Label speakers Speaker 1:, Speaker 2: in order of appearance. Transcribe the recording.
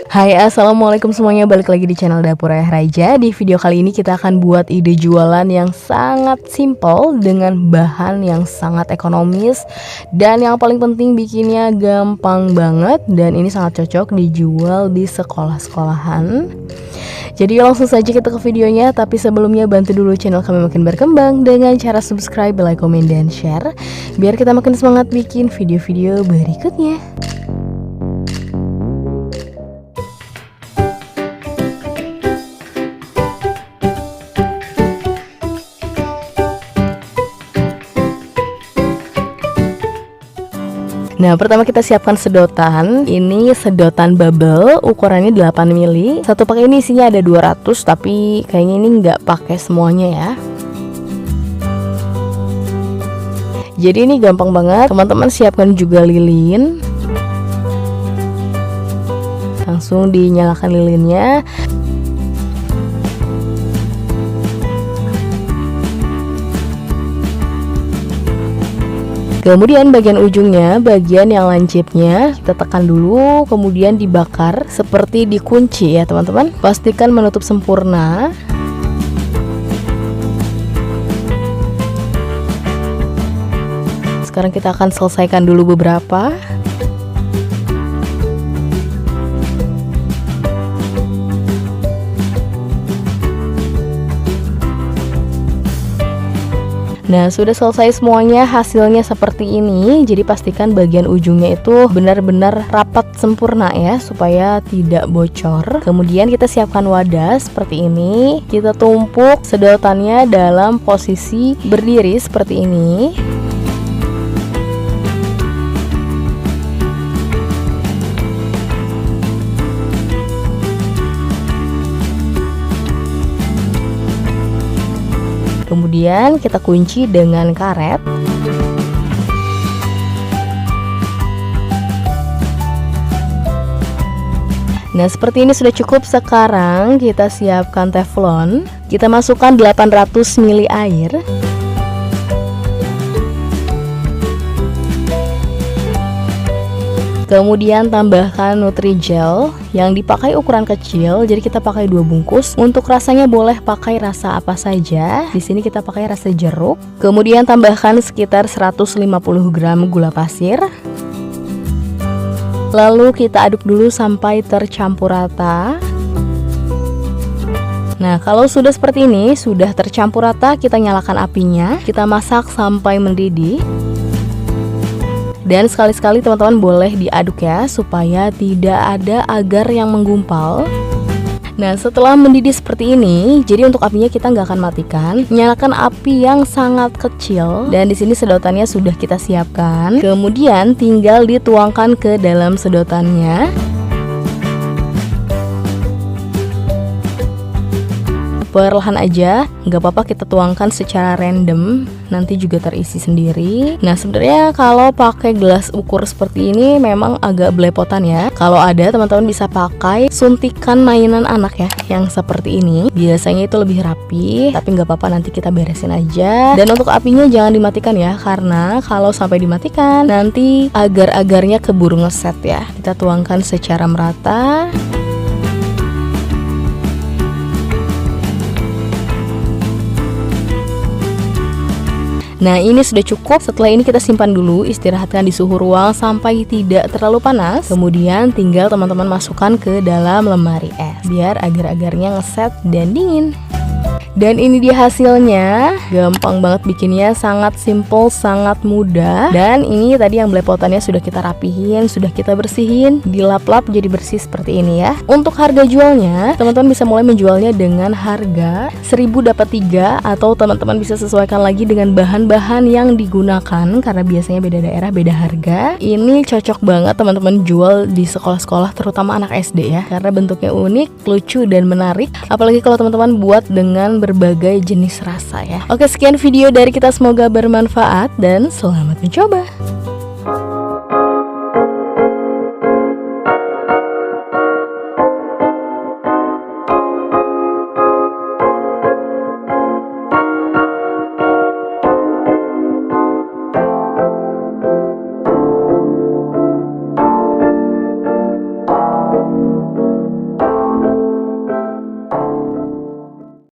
Speaker 1: Hai, assalamualaikum semuanya, balik lagi di channel Dapur Ayah Raja. Di video kali ini kita akan buat ide jualan yang sangat simple dengan bahan yang sangat ekonomis, dan yang paling penting bikinnya gampang banget, dan ini sangat cocok dijual di sekolah-sekolahan. Jadi langsung saja kita ke videonya, tapi sebelumnya bantu dulu channel kami makin berkembang dengan cara subscribe, like, komen, dan share, biar kita makin semangat bikin video-video berikutnya. Nah, pertama kita siapkan sedotan. Ini sedotan bubble, ukurannya 8 mili. Satu pakai ini isinya ada 200, tapi kayaknya ini nggak pakai semuanya ya. Jadi ini gampang banget. Teman-teman siapkan juga lilin. Langsung dinyalakan lilinnya. Kemudian bagian ujungnya, bagian yang lancipnya kita tekan dulu, kemudian dibakar seperti dikunci ya teman-teman. Pastikan menutup sempurna. Sekarang kita akan selesaikan dulu beberapa. Nah, sudah selesai semuanya, hasilnya seperti ini. Jadi pastikan bagian ujungnya itu benar-benar rapat sempurna ya, supaya tidak bocor. Kemudian kita siapkan wadah seperti ini. Kita tumpuk sedotannya dalam posisi berdiri seperti ini. Kemudian kita kunci dengan karet. Nah, seperti ini sudah cukup. Sekarang kita siapkan teflon. Kita masukkan 800 ml air. Kemudian tambahkan Nutrijel yang dipakai ukuran kecil, jadi kita pakai 2 bungkus. Untuk rasanya boleh pakai rasa apa saja. Di sini kita pakai rasa jeruk. Kemudian tambahkan sekitar 150 gram gula pasir. Lalu kita aduk dulu sampai tercampur rata. Nah, kalau sudah seperti ini, sudah tercampur rata, kita nyalakan apinya. Kita masak sampai mendidih. Dan sekali-sekali teman-teman boleh diaduk ya, supaya tidak ada agar yang menggumpal. Nah, setelah mendidih seperti ini, jadi untuk apinya kita nggak akan matikan. Nyalakan api yang sangat kecil. Dan di sini sedotannya sudah kita siapkan. Kemudian tinggal dituangkan ke dalam sedotannya. Perlahan aja, nggak apa-apa kita tuangkan secara random, nanti juga terisi sendiri. Nah, sebenarnya kalau pakai gelas ukur seperti ini memang agak belepotan ya. Kalau ada, teman-teman bisa pakai suntikan mainan anak ya, yang seperti ini. Biasanya itu lebih rapi, tapi nggak apa-apa, nanti kita beresin aja. Dan untuk apinya jangan dimatikan ya, karena kalau sampai dimatikan nanti agar-agarnya keburu ngeset ya. Kita tuangkan secara merata. Nah, ini sudah cukup. Setelah ini kita simpan dulu, istirahatkan di suhu ruang sampai tidak terlalu panas. Kemudian tinggal teman-teman masukkan ke dalam lemari es, biar agar-agarnya ngeset dan dingin. Dan ini dia hasilnya. Gampang banget bikinnya, sangat simple, sangat mudah. Dan ini tadi yang belepotannya sudah kita rapihin, sudah kita bersihin, dilap-lap jadi bersih seperti ini ya. Untuk harga jualnya, teman-teman bisa mulai menjualnya dengan harga 1000 dapat 3, atau teman-teman bisa sesuaikan lagi dengan bahan-bahan yang digunakan, karena biasanya beda daerah beda harga. Ini cocok banget teman-teman jual di sekolah-sekolah, terutama anak SD ya, karena bentuknya unik, lucu, dan menarik. Apalagi kalau teman-teman buat dengan berbagai jenis rasa ya. Oke, sekian video dari kita, semoga bermanfaat dan selamat mencoba.